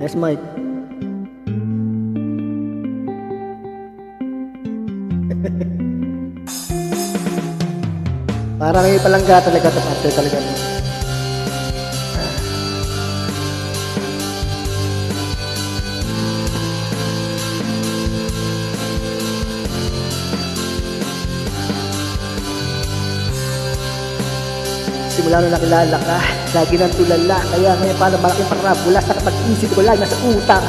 Yes, Mike. Parang ngayon palangga talaga ito, after talaga. Simula nung nakilala ka, lagi nang tulala. Kaya ngayon parang malaking parabula sa kapag-isip ko lang nasa utak.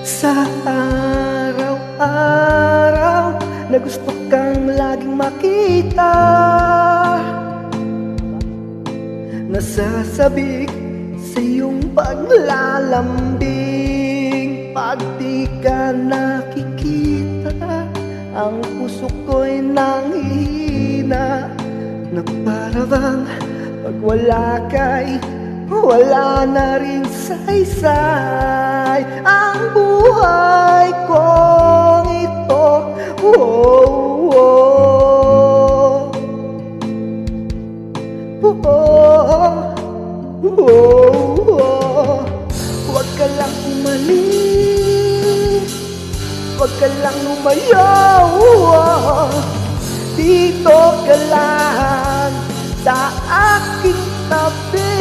Sa araw-araw na gusto kang laging makita, nasasabik sa iyong paglalambing. Pag di ka nakikita, ang puso ko'y nanghihina, na para bang pag wala ka'y wala na rin saysay ang buhay kong ito. Oh, oh, oh, oh, oh. Huwag ka lang umalis, huwag ka lang lumayaw, dito ka lang sa aking tabi.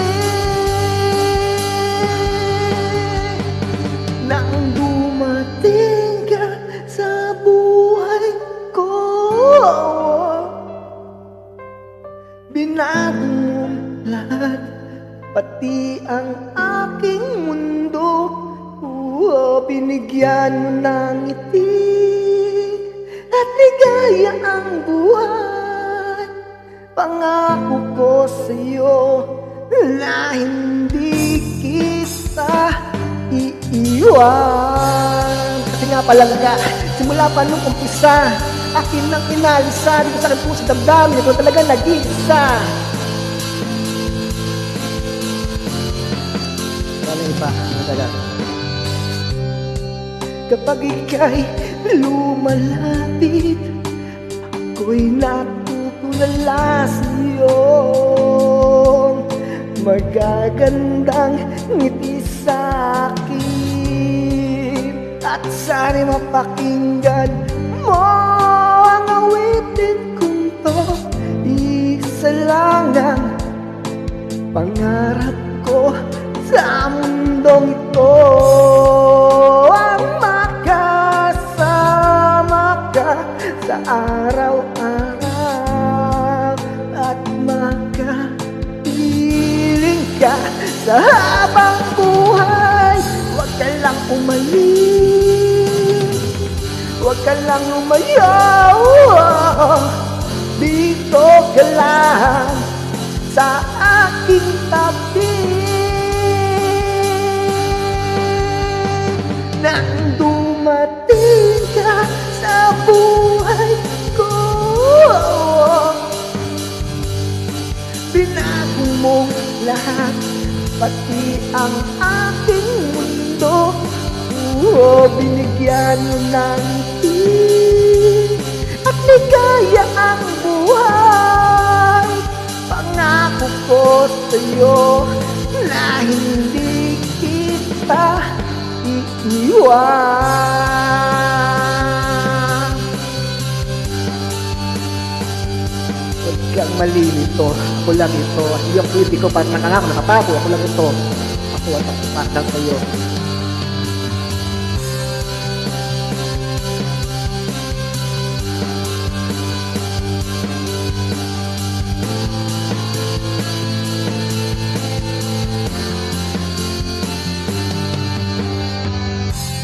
Nang dumating ka sa buhay ko, binago mong lahat, pati ang aking mundo. Binigyan mo ng ngiti at ligaya ang buhay. Pangako ko sa'yo na hindi kita iiwan. Kasi nga palangga, simula pa nung umpisa, akin nang inalisa. Dito sa akin puso damdamin, ito talaga nag-iisa. Ano iba? Ano talaga? Kapag ika'y lumalapit, ako'y natutulala sa'yo. Magagandang ngiti sa'kin, at sana'y mapakinggan mo ang awitin kong to. Isa lang ang pangarap ko sa mundong ito, ang makasama ka sa araw-araw at makapiling ka sa habang buhay. Huwag ka lang umalis, huwag ka lang lumayaw, dito ka lang sa aking tabi. Nang dumating ka sa buhay ko, binago mong lahat, pati ang aking mundo. Binigyan mo ng ngiti at ligaya ang buhay. Pangako ko sa'yo na hindi kita iiwan. Huwag kang malilito, ako lang ito. Hindi ang pwede ko, parang nakangako, nakapako, ako lang ito. Ako at ang patang sa'yo.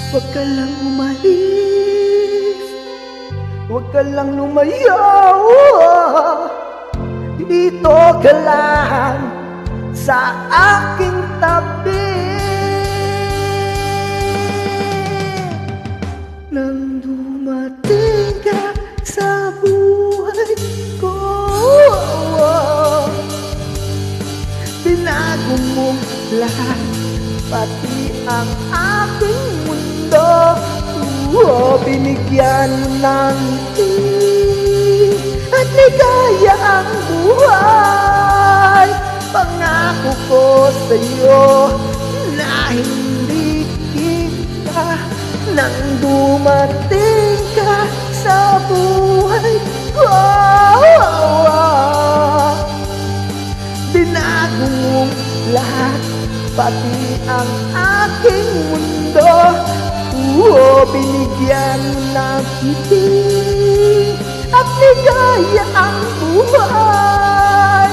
Huwag ka lang umalis, huwag ka lang lumayaw, dito ka lang sa aking tabi. Nang dumating ka sa buhay ko, binago mong lahat, pati ang aking mundo. Binigyan mo ng ngiti at ligaya sa'yo na hindi kita nang dumating ka sa buhay ko. Binago mong lahat, pati ang aking mundo. Binigyan mo ng kiting at ligaya ang buhay.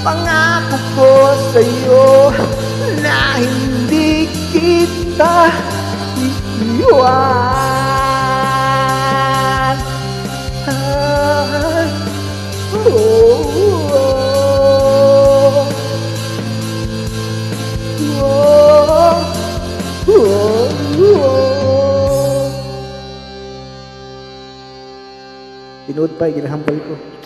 Pangako ko sa'yo na hindi kita iiwan. Tinood pa, ginahambal ko.